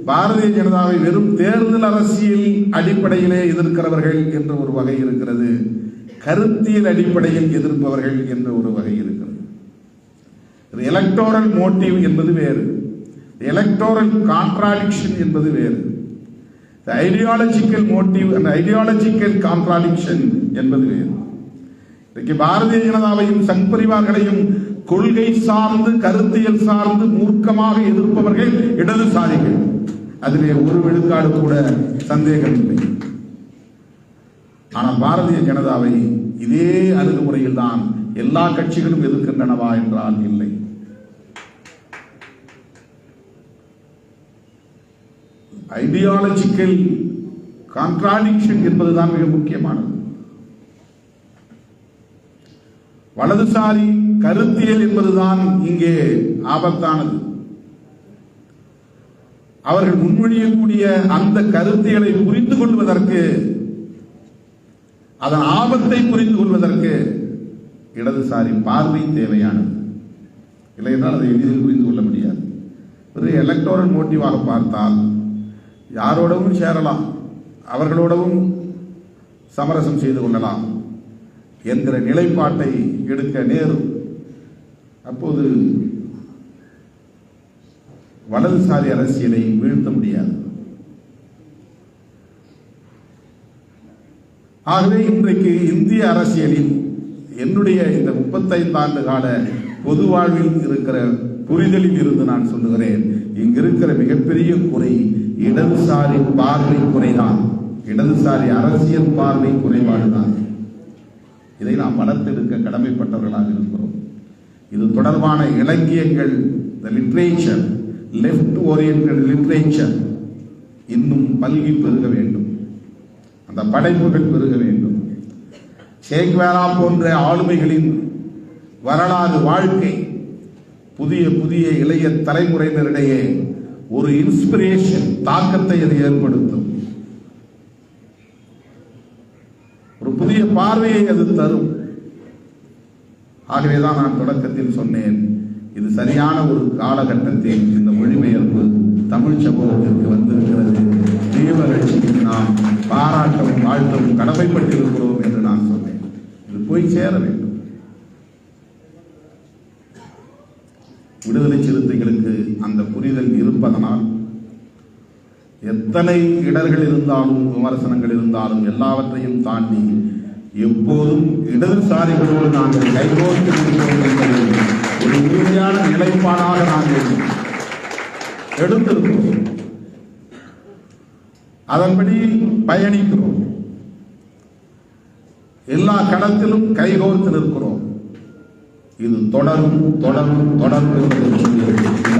பாரதிய ஜனதாவை வெறும் தேர்தல் அரசியல் அடிப்படையிலே எதிர்க்கிறவர்கள் என்ற ஒரு வகை இருக்கிறது, கருத்தியல் அடிப்படையில் எதிர்ப்பவர்கள் என்ற ஒரு வகை இருக்கிறது. எலக்டோரல் மோட்டிவ் என்பது வேறு, எலக்டோரல் கான்ட்ராடிக்ஷன் என்பது வேறு. Ideological motive and ideological contradiction என்பது வேறு. இன்றைக்கு பாரதிய ஜனதாவையும் சங் பரிவார்களையும் கொள்கை சார்ந்து கருத்தியல் சார்ந்து மூர்க்கமாக எதிர்ப்பவர்கள் இடதுசாரிகள். அதிலே ஒரு விழுக்காடு கூட சந்தேகம் இல்லை. ஆனால் பாரதிய ஜனதாவை இதே அணுகுமுறையில் தான் எல்லா கட்சிகளும் எதிர்க்கின்றனவா என்றால் இல்லை. ஐடியாலஜிக்கல் கான்ட்ராடிக்ஷன் என்பதுதான் மிக முக்கியமானது. வலதுசாரி கருத்தியல் என்பதுதான் இங்கே ஆபத்தானது. அவர்கள் முன்மொழியக்கூடிய அந்த கருத்தியலை புரிந்து கொள்வதற்கு, அதன் ஆபத்தை புரிந்து கொள்வதற்கு இடதுசாரி பார்வை தேவையானது. இல்லை என்றால் அதை எளிதில் புரிந்து கொள்ள முடியாது. ஒரு எலக்டோரல் மோட்டிவாக பார்த்தால் யாரோடவும் சேரலாம், அவர்களோடவும் சமரசம் செய்து கொள்ளலாம் என்கிற நிலைப்பாட்டை எடுக்க நேரும். அப்போது வலதுசாரி அரசியலை வீழ்த்த முடியாது. ஆகவே இன்றைக்கு இந்திய அரசியலில் என்னுடைய இந்த 35 ஆண்டு கால பொது வாழ்வில் இருக்கிற புரிதலில் இருந்து நான் சொல்லுகிறேன், இங்கு இருக்கிற மிகப்பெரிய குறை இடதுசாரி பார்வை குறைதான், இடதுசாரி அரசியல் பார்வை குறைபாடுதான். இதை நாம் வளர்த்தெடுக்க கடமைப்பட்டவர்களாக இருக்கிறோம். இது தொடர்பான இலக்கியங்கள், லிட்ரேச்சர், லெப்ட் ஓரியன்டட் லிட்ரேச்சர் இன்னும் பல்கி பெருக வேண்டும், அந்த படைப்புகள் பெருக வேண்டும். சேக்வேரா போன்ற ஆளுமைகளின் வரலாறு வாழ்க்கை புதிய புதிய இளைய தலைமுறையினரிடையே ஒரு இன்ஸ்பிரேஷன், தாக்கத்தை அது ஏற்படுத்தும், ஒரு புதிய பார்வையை அது தரும். ஆகவேதான் நான் தொடக்கத்தில் சொன்னேன், இது சரியான ஒரு காலகட்டத்தில் இந்த மொழிபெயர்ப்பு தமிழ் சமூகத்திற்கு வந்திருக்கிறது. தீபகட்சிக்கு நாம் பாராட்டவும் வாழ்த்தவும் கடமைப்பட்டிருக்கிறோம் என்று நான் சொன்னேன். இது போய் சேர வேண்டும். விடுதலை சிறுத்தைகளுக்கு அந்த புரிதல் இருப்பதனால் எத்தனை இடர்கள் இருந்தாலும் விமர்சனங்கள் இருந்தாலும் எல்லாவற்றையும் தாண்டி எப்போதும் இடதுசாரிகளோடு நாங்கள் கைகோர்த்து இருக்கிறோம் என்பதை ஒரு உறுதியான நிலைப்பாடாக நாங்கள் எடுத்திருக்கிறோம். அதன்படி பயணிக்கிறோம். எல்லா களத்திலும் கைகோர்த்து நிற்கிறோம். இது தொடரும் தொடரும் தொடரும் என்பதை